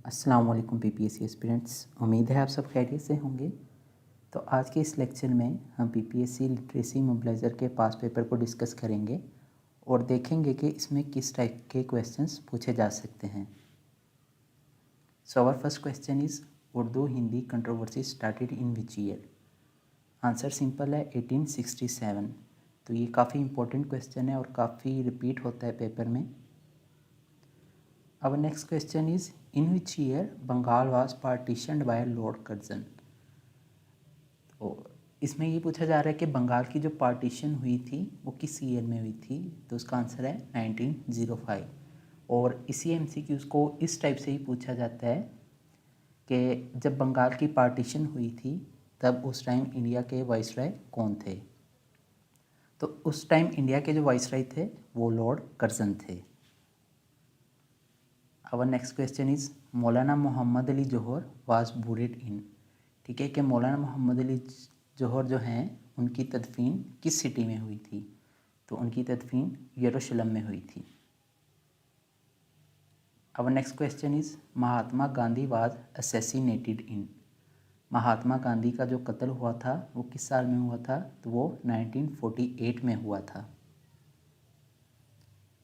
अस्सलाम वालेकुम PPSC aspirants. उम्मीद है आप सब खैरियत से होंगे। तो आज के इस लेक्चर में हम पीपीएससी लिटरेसी मोबिलाइज़र के पास पेपर को डिस्कस करेंगे और देखेंगे कि इसमें किस टाइप के क्वेश्चंस पूछे जा सकते हैं। So our first question is Urdu Hindi controversy started in which year. Answer simple है 1867। तो ये काफ़ी इंपॉर्टेंट क्वेश्चन है और काफ़ी रिपीट होता है पेपर में। Our next question is, in which year Bengal was partitioned by Lord Curzon? तो इसमें ये पूछा जा रहा है कि बंगाल की जो पार्टीशन हुई थी वो किस ईयर में हुई थी। तो उसका आंसर है 1905। और इसी एमसीक्यूज़ को इस टाइप से ही पूछा जाता है कि जब बंगाल की पार्टीशन हुई थी तब उस टाइम इंडिया के वाइसराय कौन थे। तो उस टाइम इंडिया के जो वाइसराय थे वो लॉर्ड कर्जन थे। Our next question is Maulana Mohammad Ali Johar was बुरीड इन। ठीक है कि मौलाना मोहम्मद अली जौहर जो हैं उनकी तदफीन किस सिटी में हुई थी। तो उनकी तदफीन यरूशलेम में हुई थी। Our next question is Mahatma Gandhi was assassinated in. Mahatma Gandhi का जो कत्ल हुआ था वो किस साल में हुआ था। तो वो 1948 में हुआ था।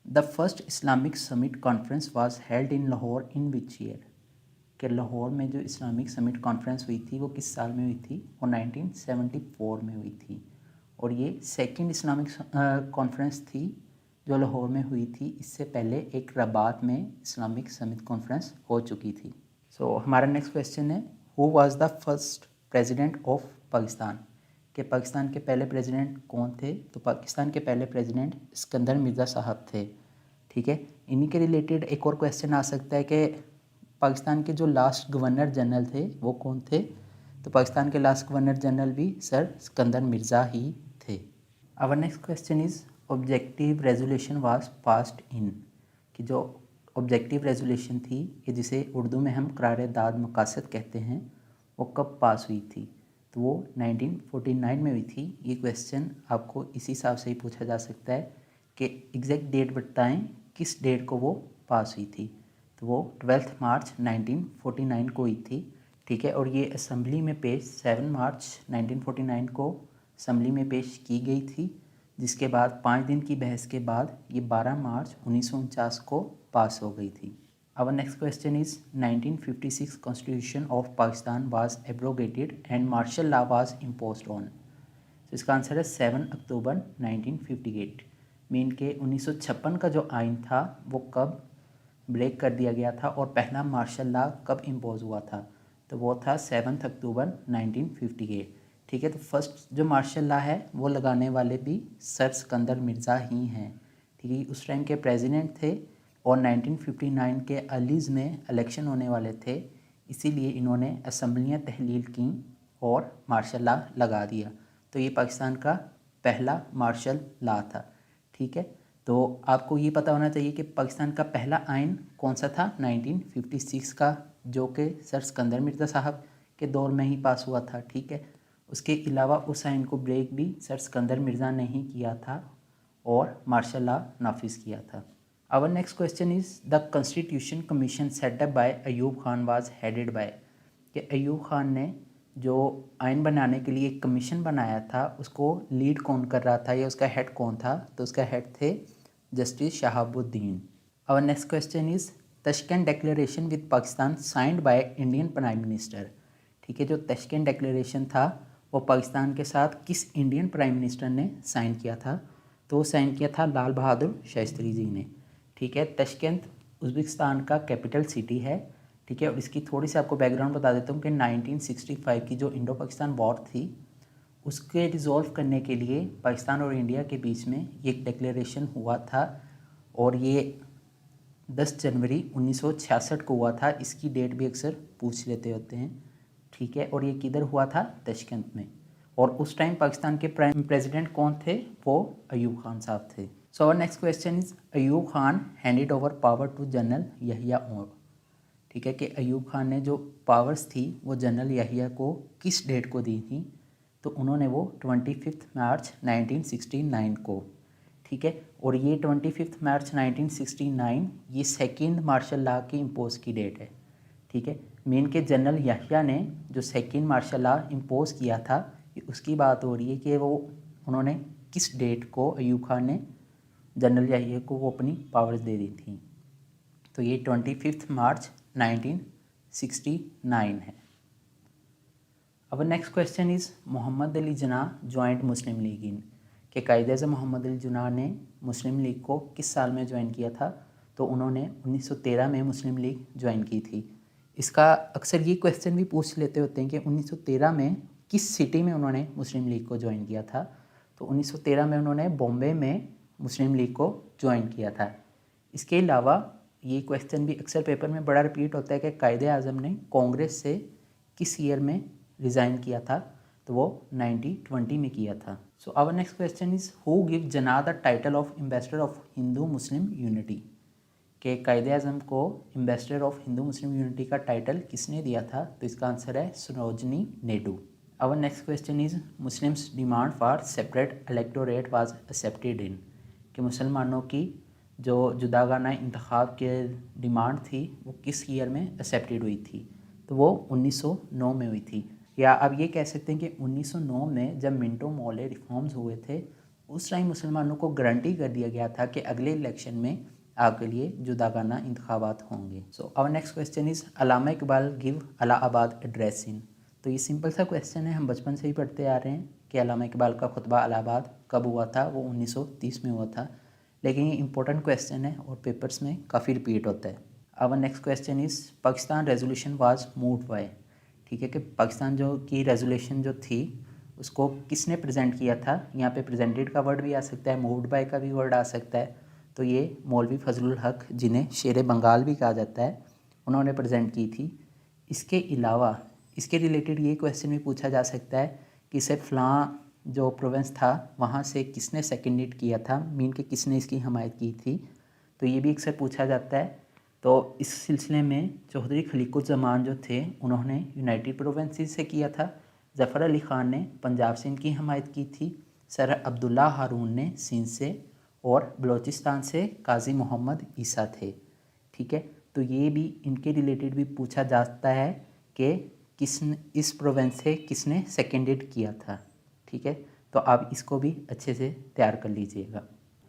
The first Islamic summit conference was held in Lahore in which year. कि लाहौर में जो इस्लामिक समिट कॉन्फ्रेंस हुई थी वो किस साल में हुई थी। वो 1974 में हुई थी। और ये सेकंड इस्लामिक कॉन्फ्रेंस थी जो लाहौर में हुई थी। इससे पहले एक रबात में इस्लामिक समिट कॉन्फ्रेंस हो चुकी थी। सो हमारा नेक्स्ट क्वेश्चन है, who was the first president of Pakistan. कि पाकिस्तान के पहले प्रेसिडेंट कौन थे। तो पाकिस्तान के पहले प्रेसिडेंट सिकंदर मिर्ज़ा साहब थे। ठीक है, इन्हीं के रिलेटेड एक और क्वेश्चन आ सकता है कि पाकिस्तान के जो लास्ट गवर्नर जनरल थे वो कौन थे। तो पाकिस्तान के लास्ट गवर्नर जनरल भी सर सिकंदर मिर्ज़ा ही थे। Our next question is objective resolution was passed in. कि जो ऑब्जेक्टिव रेजोल्यूशन थी कि जिसे उर्दू में हम करार-ए-दाद मकासद कहते हैं वो कब पास हुई थी। तो वो 1949 में हुई थी। ये क्वेश्चन आपको इसी हिसाब से ही पूछा जा सकता है कि एग्जैक्ट डेट बताएं किस डेट को वो पास हुई थी। तो वो 12 मार्च 1949 को हुई थी। ठीक है, और ये असम्बली में पेश 7 मार्च 1949 को असम्बली में पेश की गई थी। जिसके बाद 5 दिन की बहस के बाद ये 12 मार्च 1949 को पास हो गई थी। Our next question is 1956 Constitution of Pakistan was abrogated and martial law was imposed on। तो इसका आंसर है 7 अक्टूबर 1958। मीन के 1956 का जो आइन था वो कब ब्रेक कर दिया गया था और पहला मार्शल लॉ कब इम्पोज हुआ था। तो वो था 7 अक्टूबर 1958। ठीक है, तो फर्स्ट जो मार्शल लॉ है वो लगाने वाले भी सर सिकंदर मिर्ज़ा ही हैं। ठीक है, उस टाइम के प्रेसिडेंट थे और 1959 के अर्लीज़ में इलेक्शन होने वाले थे। इसीलिए इन्होंने असम्बलियाँ तहलील की और मार्शल लॉ लगा दिया। तो ये पाकिस्तान का पहला मार्शल लॉ था। ठीक है, तो आपको ये पता होना चाहिए कि पाकिस्तान का पहला आइन कौन सा था 1956 का, जो कि सर सिकंदर मिर्ज़ा साहब के दौर में ही पास हुआ था। ठीक है, उसके अलावा उस आइन को ब्रेक भी सर सिकंदर मिर्ज़ा ने ही किया था और मार्शल लॉ नाफिज किया था। Our next question is the constitution commission set up by Ayub Khan was headed by. कि अयूब खान ने जो आइन बनाने के लिए एक कमीशन बनाया था उसको लीड कौन कर रहा था या उसका हेड कौन था। तो उसका हेड थे justice Shahabuddin. Our next question is Tashkent declaration with Pakistan signed by Indian prime minister. ठीक है, जो तशकेंट डिक्लेरेशन था वो पाकिस्तान के साथ किस इंडियन प्राइम मिनिस्टर ने साइन किया था। तो साइन किया था लाल बहादुर शास्त्री जी ने। ठीक है, तशकेंत उज़्बेकिस्तान का कैपिटल सिटी है। ठीक है, और इसकी थोड़ी सी आपको बैकग्राउंड बता देता हूँ कि 1965 की जो इंडो पाकिस्तान वॉर थी उसके रिजॉल्व करने के लिए पाकिस्तान और इंडिया के बीच में ये एक डिक्लेरेशन हुआ था और ये 10 जनवरी 1966 को हुआ था। इसकी डेट भी अक्सर पूछ लेते होते हैं। ठीक है, और ये किधर हुआ था, तशकेंत में। और उस टाइम पाकिस्तान के प्राइम प्रेसिडेंट कौन थे, वो अयूब खान साहब थे। So our next question is Ayub Khan handed over power to general Yahya और। ठीक है, कि अयूब खान ने जो पावर्स थी वो जनरल यहिया को किस डेट को दी थी। तो उन्होंने वो 25 मार्च 1969 को। ठीक है, और ये 25 मार्च 1969 ये सेकेंड मार्शल लॉ की इम्पोज की डेट है। ठीक है। मीन के जनरल याहिया ने जो सेकंड मार्शल लॉ इम्पोज किया था, उसकी बात हो रही है कि वो उन्होंने किस डेट को अयूब खान ने जनरल याहिया को वो अपनी पावर्स दे दी थी। तो ये 25 मार्च 1969 है। अब next question is Mohammad Ali Jinnah joined Muslim League in, कि कायदे-ए-आज़म मोहम्मद अली जिन्नाह ने मुस्लिम लीग को किस साल में ज्वाइन किया था। तो उन्होंने 1913 में मुस्लिम लीग ज्वाइन की थी। इसका अक्सर ये क्वेश्चन भी पूछ लेते होते हैं कि 1913 में किस सिटी में उन्होंने मुस्लिम लीग को ज्वाइन किया था। तो 1913 में उन्होंने बॉम्बे में मुस्लिम लीग को ज्वाइन किया था। इसके अलावा ये क्वेश्चन भी अक्सर पेपर में बड़ा रिपीट होता है कि कायदे-ए-आज़म ने कांग्रेस से किस ईयर में रिज़ाइन किया था। तो वो 1920 में किया था। So our next question is who give Jinnah the title of ambassador of Hindu Muslim unity, के कायदे-ए-आज़म को ambassador of Hindu Muslim unity का टाइटल किसने दिया था। तो इसका आंसर है Sarojini Nehru. Our next question is Muslims demand for separate electorate was accepted in, कि मुसलमानों की जो जुदागाना इंतखाब के डिमांड थी वो किस ईयर में एक्सेप्टेड हुई थी। तो वो 1909 में हुई थी। या अब ये कह सकते हैं कि 1909 में जब मिंटो मॉर्ले रिफॉर्म्स हुए थे, उस टाइम मुसलमानों को गारंटी कर दिया गया था कि अगले इलेक्शन में आपके लिए जुदागाना इंतखाबात होंगे। So our next question is Allama Iqbal give Allahabad address in. तो ये सिंपल सा क्वेश्चन है, हम बचपन से ही पढ़ते आ रहे हैं कि अल्लामा इकबाल का खुतबा इलाहाबाद कब हुआ था। वो 1930 में हुआ था। लेकिन ये इंपॉर्टेंट क्वेश्चन है और पेपर्स में काफ़ी रिपीट होता है। Our next question is Pakistan resolution was moved by, ठीक है, कि पाकिस्तान जो की रेजोल्यूशन जो थी उसको किसने प्रेजेंट किया था। यहाँ पे प्रेजेंटेड का वर्ड भी आ सकता है, मूव्ड बाय का भी वर्ड आ सकता है। तो ये मौलवी फजलुल हक, जिन्हें शेर बंगाल भी कहा जाता है, उन्होंने प्रेजेंट की थी। इसके अलावा इसके रिलेटेड ये क्वेश्चन भी पूछा जा सकता है कि इसे फ़लाँ जो प्रोविंस था वहाँ से किसने सेकेंडेट किया था, मीन के किसने इसकी हमायत की थी। तो ये भी अक्सर पूछा जाता है। तो इस सिलसिले में चौधरी खलीकुज़्ज़मान जो थे उन्होंने यूनाइटेड प्रोविंसेस से किया था। ज़फ़र अली ख़ान ने पंजाब से इनकी हमायत की थी। सर अब्दुल्ला हारून ने सिंध से, और बलूचिस्तान से काजी मोहम्मद ईसा थे। ठीक है, तो ये भी इनके रिलेटेड भी पूछा जाता है कि किसने इस प्रोविंस से किसने सेकेंडेट किया था। ठीक है, तो आप इसको भी अच्छे से तैयार कर लीजिएगा।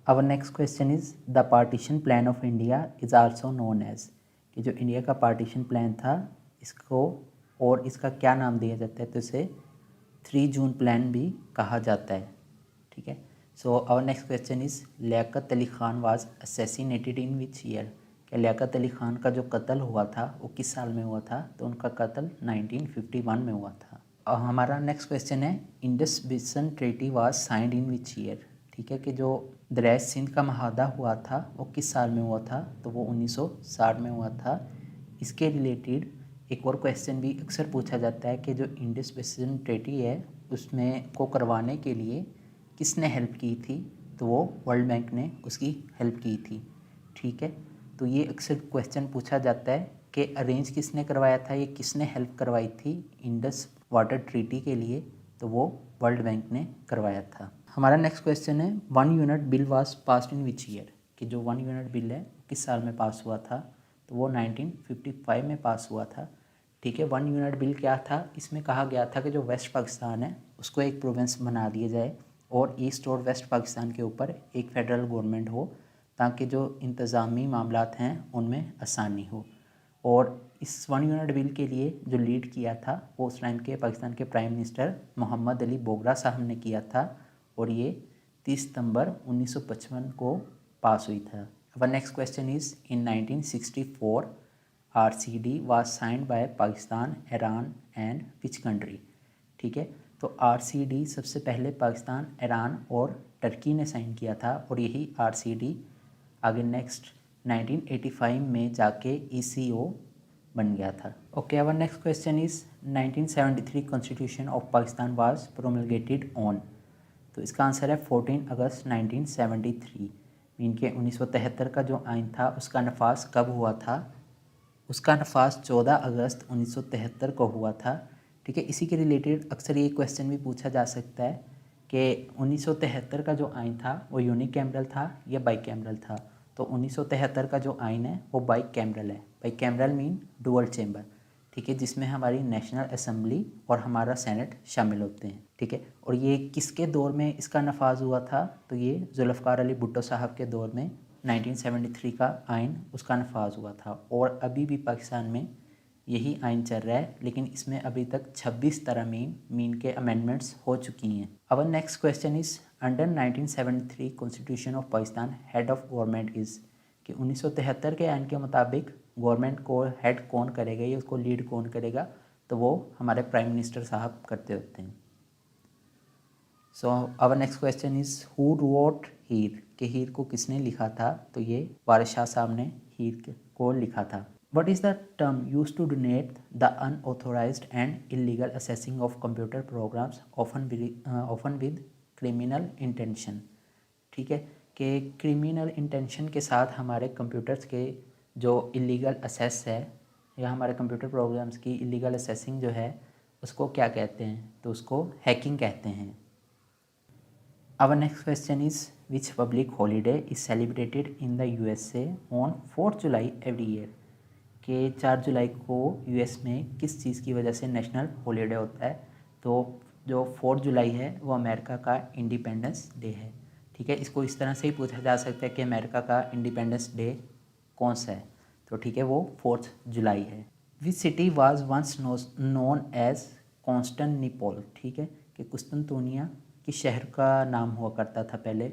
Our next question is the partition plan of India is also known as, कि जो इंडिया का पार्टीशन प्लान था इसको और इसका क्या नाम दिया जाता है। तो इसे 3 जून प्लान भी कहा जाता है। ठीक है, so our next question is Liaquat Ali Khan was assassinated in which year, कि लियाकत अली ख़ान का जो कत्ल हुआ था वो किस साल में हुआ था। तो उनका कत्ल 1951 में हुआ था। और हमारा नेक्स्ट क्वेश्चन है Indus basin treaty was signed in which year, ठीक है, कि जो दरियाए सिंध का महादा हुआ था वो किस साल में हुआ था। तो वो 1960 में हुआ था। इसके रिलेटेड एक और क्वेश्चन भी अक्सर पूछा जाता है कि जो इंडस बेसिन ट्रीटी है उसमें को करवाने के लिए किसने हेल्प की थी। तो वो वर्ल्ड बैंक ने उसकी हेल्प की थी। ठीक है, तो ये अक्सर क्वेश्चन पूछा जाता है कि अरेंज किसने करवाया था, ये किसने हेल्प करवाई थी इंडस वाटर ट्रीटी के लिए। तो वो वर्ल्ड बैंक ने करवाया था। हमारा नेक्स्ट क्वेश्चन है 1 unit bill was passed in which year, कि जो 1 यूनिट बिल है किस साल में पास हुआ था। तो वो 1955 में पास हुआ था। ठीक है, 1 यूनिट बिल क्या था, इसमें कहा गया था कि जो वेस्ट पाकिस्तान है उसको एक प्रोविंस बना दिया जाए और ईस्ट और वेस्ट पाकिस्तान के ऊपर एक फेडरल गवर्नमेंट हो, ताकि जो इंतज़ामी मामलात हैं उनमें आसानी हो। और इस 1 यूनिट बिल के लिए जो लीड किया था वो उस टाइम के पाकिस्तान के प्राइम मिनिस्टर मोहम्मद अली बोगरा साहब ने किया था, और ये 30 सितंबर 1955 को पास हुई था। अब next question is in 1964 RCD was signed by Pakistan, Iran and which country. ठीक है, तो RCD सबसे पहले पाकिस्तान, ईरान और टर्की ने साइन किया था, और यही RCD आगे नेक्स्ट 1985 में जाके ECO बन गया था। Okay, our next question is 1973 constitution of Pakistan was promulgated on. तो इसका आंसर है 14 अगस्त 1973। मीन के 1973 का जो आइन था उसका नफाज कब हुआ था। उसका नफाज 14 अगस्त 1973 को हुआ था। ठीक है, इसी के रिलेटेड अक्सर ये क्वेश्चन भी पूछा जा सकता है कि 1973 का जो आइन था वो यूनिक कैमरल था या बाई कैमरल था। तो 1973 का जो आइन है वो बाई कैमरल है। By cameral mean dual chamber. ठीक है, जिसमें हमारी नेशनल असेंबली और हमारा सेनेट शामिल होते हैं। ठीक है, और ये किसके दौर में इसका नफाज हुआ था? तो ये जुल्फ़िकार अली भुट्टो साहब के दौर में 1973 का आइन उसका नफाज हुआ था, और अभी भी पाकिस्तान में यही आइन चल रहा है, लेकिन इसमें अभी तक 26 तरमीम के अमेंडमेंट्स हो चुकी हैं। Our next question is under 1973 constitution of Pakistan head of government is, कि 1973 के आइन के मुताबिक गवर्नमेंट को हेड कौन करेगा या उसको लीड कौन करेगा? तो वो हमारे प्राइम मिनिस्टर साहब करते होते हैं। So our next question is who wrote Heer, कि हीर को किसने लिखा था? तो ये वारिस शाह साहब ने हीर को लिखा था। What is the term used to denote the unauthorized and illegal accessing of computer programs often with criminal intention? ठीक है, कि क्रिमिनल इंटेंशन के साथ हमारे कंप्यूटर्स के जो इलीगल असेस है या हमारे कंप्यूटर प्रोग्राम्स की इलीगल असेसिंग जो है उसको क्या कहते हैं? तो उसको हैकिंग कहते हैं। Our next question is which public holiday is celebrated in the USA on 4 July every year, कि 4 जुलाई को US में किस चीज़ की वजह से नेशनल हॉलीडे होता है? तो जो 4 जुलाई है वो अमेरिका का इंडिपेंडेंस डे है। ठीक है, इसको इस तरह से ही पूछा जा सकता है कि अमेरिका का इंडिपेंडेंस डे कौन सा है? तो ठीक है, वो 4 जुलाई है। Which city was once known as Constantinople, ठीक है, कि कुस्तुनतुनिया किस शहर का नाम हुआ करता था पहले?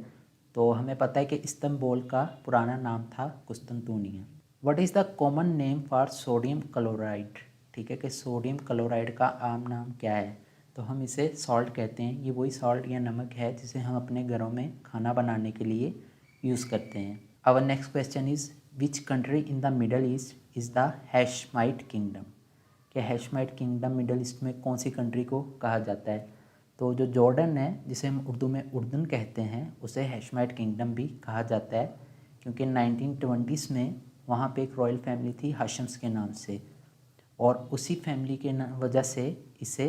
तो हमें पता है कि इस्तांबुल का पुराना नाम था कुस्तुनतुनिया। What is the common name for sodium chloride, ठीक है, कि सोडियम क्लोराइड का आम नाम क्या है? तो हम इसे सॉल्ट कहते हैं। ये वही सॉल्ट या नमक है जिसे हम अपने घरों में खाना बनाने के लिए यूज़ करते हैं। Our next question is which country in the Middle East is the Hashemite kingdom, कि हैशमाइट किंगडम मिडल ईस्ट में कौन सी कंट्री को कहा जाता है? तो जो जॉर्डन है, जिसे हम उर्दू में उर्दन कहते हैं, उसे हैशमाइट किंगडम भी कहा जाता है, क्योंकि 1920s में वहाँ पे एक रॉयल फैमिली थी हाशम्स के नाम से, और उसी फैमिली के वजह से इसे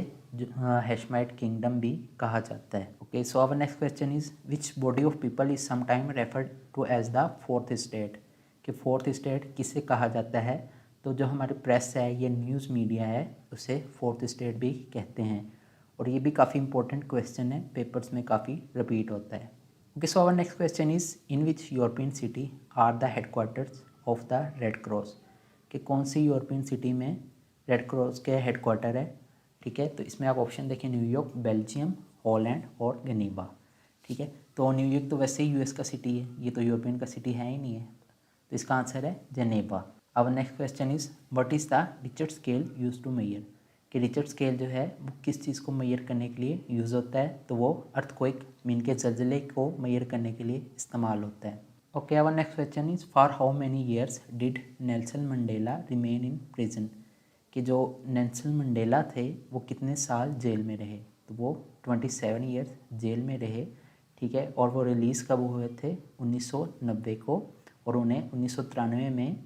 हैशमाइट किंगडम भी कहा जाता है। Okay, so our next question is which body of people is sometime referred to as the fourth state, कि फोर्थ स्टेट किसे कहा जाता है? तो जो हमारी प्रेस है या न्यूज़ मीडिया है उसे फोर्थ स्टेट भी कहते हैं, और ये भी काफ़ी इंपॉर्टेंट क्वेश्चन है, पेपर्स में काफ़ी रिपीट होता है। Okay, so our next question is in which European city are the headquarters of the Red Cross, कि कौन सी यूरोपियन सिटी में रेड क्रॉस के हेडक्वार्टर है? ठीक है, तो इसमें आप ऑप्शन देखें न्यूयॉर्क, बेल्जियम, हॉलैंड और जनीवा। ठीक है, तो न्यूयॉर्क तो वैसे ही यूएस का सिटी है, ये तो यूरोपियन का सिटी है ही नहीं है, तो इसका आंसर है Geneva. Our next question is what is the Richter scale use to measure, कि रिचर्ड स्केल जो है वो किस चीज़ को मेजर करने के लिए यूज़ होता है? तो वो अर्थक्वेक मीन के जल्जले को मेजर करने के लिए इस्तेमाल होता है। Okay, our next question is for how many years did Nelson Mandela remain in prison, कि जो नेल्सन मंडेला थे वो कितने साल जेल में रहे? तो वो 27 ईयर्स जेल में रहे। ठीक है, और वो रिलीज़ कब हुए थे? 1990 को, और उन्हें 1993 में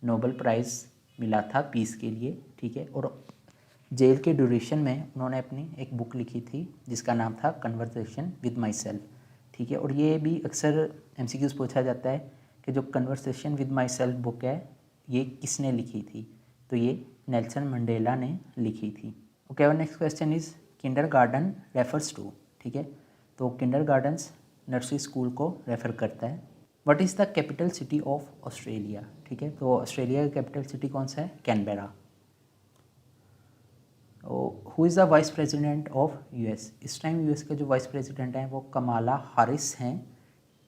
नोबेल प्राइज़ मिला था पीस के लिए। ठीक है, और जेल के ड्यूरेशन में उन्होंने अपनी एक बुक लिखी थी जिसका नाम था कन्वर्सेशन विद माई सेल्फ। ठीक है, और ये भी अक्सर MCQs पूछा जाता है कि जो conversation with my self book है ये किसने लिखी थी? तो ये नेल्सन मंडेला ने लिखी थी। ओके, और next question is kindergarten refers to, ठीक है, तो किंडरगार्टन्स नर्सरी स्कूल को रेफ़र करता है। What is the capital city of Australia, ठीक है, तो ऑस्ट्रेलिया का कैपिटल सिटी कौन सा है? Canberra. Who is the vice president of US, इस टाइम US के जो वाइस प्रेसिडेंट हैं वो कमाला हारिस हैं।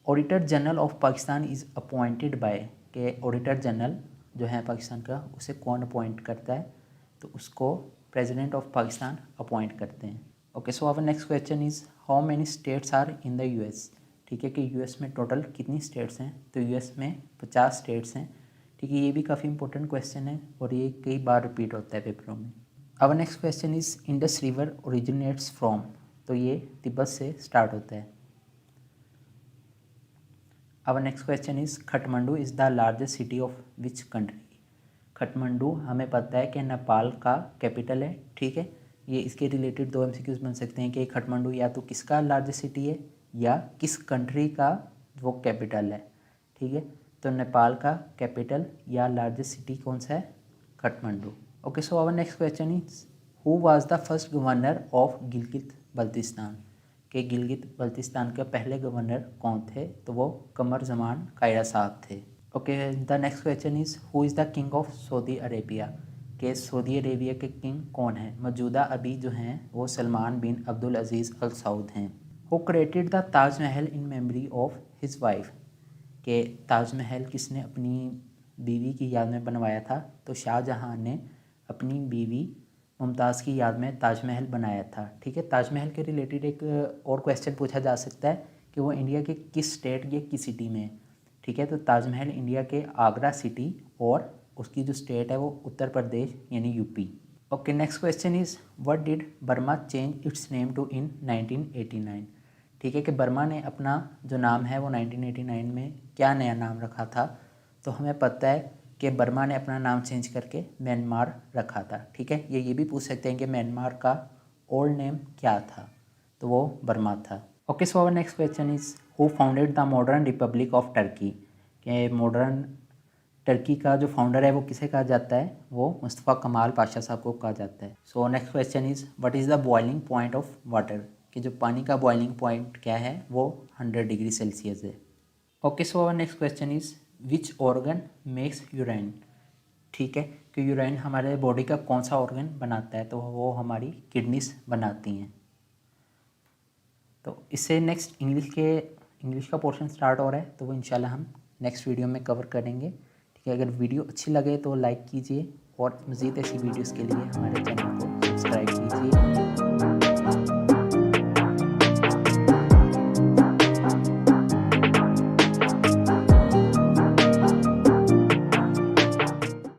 Auditor general of Pakistan is appointed by, के ऑडिटर जनरल जो है पाकिस्तान का उसे कौन अपॉइंट करता है? तो उसको प्रेसिडेंट ऑफ पाकिस्तान अपॉइंट करते हैं। Okay, so our next question is how many states are in the US, ठीक है, कि US में टोटल कितनी स्टेट्स हैं? तो US में 50 स्टेट्स हैं। ठीक है, ये भी काफ़ी इंपॉर्टेंट क्वेश्चन है और ये कई बार रिपीट होता है पेपरों में। Our next question is Indus river originates from, तो ये तिब्बत से स्टार्ट होता है। Our next question is Kathmandu is the largest city of which country, Kathmandu हमें पता है कि नेपाल का कैपिटल है। ठीक है, ये इसके रिलेटेड 2 MCQs बन सकते हैं कि खटमंडू या तो किसका लार्जेस्ट सिटी है या किस कंट्री का वो कैपिटल है। ठीक है, तो नेपाल का कैपिटल या लार्जेस्ट सिटी कौन सा है? Kathmandu. Okay, so our next question is who was the first governor of Gilgit Baltistan. के गिलगित बल्तिस्तान के पहले गवर्नर कौन थे? तो वो कमर जमान कायरा साहब थे। Okay, the next question is who is the king of Saudi Arabia. के सऊदी अरेबिया के किंग कौन है? मौजूदा अभी जो हैं वो सलमान बिन अब्दुल अजीज़ अल सऊद हैं। Who created the Taj Mahal in memory of his wife. के ताजमहल किसने अपनी बीवी की याद में बनवाया था? तो शाहजहां ने अपनी बीवी मुमताज़ की याद में ताजमहल बनाया था। ठीक है, ताजमहल के रिलेटेड एक और क्वेश्चन पूछा जा सकता है कि वो इंडिया के किस स्टेट या किस सिटी में है। ठीक है, तो ताजमहल इंडिया के आगरा सिटी और उसकी जो स्टेट है वो उत्तर प्रदेश यानी UP. Okay, next question is what did Burma change its name to in 1989। ठीक है, कि बर्मा ने अपना जो नाम है वो 1989 में क्या नया नाम रखा था? तो हमें पता है कि बर्मा ने अपना नाम चेंज करके म्यांमार रखा था। ठीक है, ये भी पूछ सकते हैं कि म्यांमार का ओल्ड नेम क्या था? तो वो बर्मा था। Okay, so our next question is who founded the modern republic of Turkey. के मॉडर्न टर्की का जो फाउंडर है वो किसे कहा जाता है? वो मुस्तफ़ा कमाल पाशा साहब को कहा जाता है। So next question is what is the boiling point of water. कि जो पानी का बॉइलिंग पॉइंट क्या है वो 100 डिग्री सेल्सियस है। Okay, so our next question is which organ makes urine. ठीक है, कि यूराइन हमारे बॉडी का कौन सा ऑर्गन बनाता है? तो वो हमारी किडनीज बनाती हैं। तो इससे नेक्स्ट इंग्लिश का पोर्शन स्टार्ट हो रहा है, तो वो इंशाल्लाह हम नेक्स्ट वीडियो में कवर करेंगे। ठीक है, अगर वीडियो अच्छी लगे तो लाइक कीजिए और मज़ीद ऐसी वीडियोस के लिए हमारे चैनल को सब्सक्राइब कीजिए।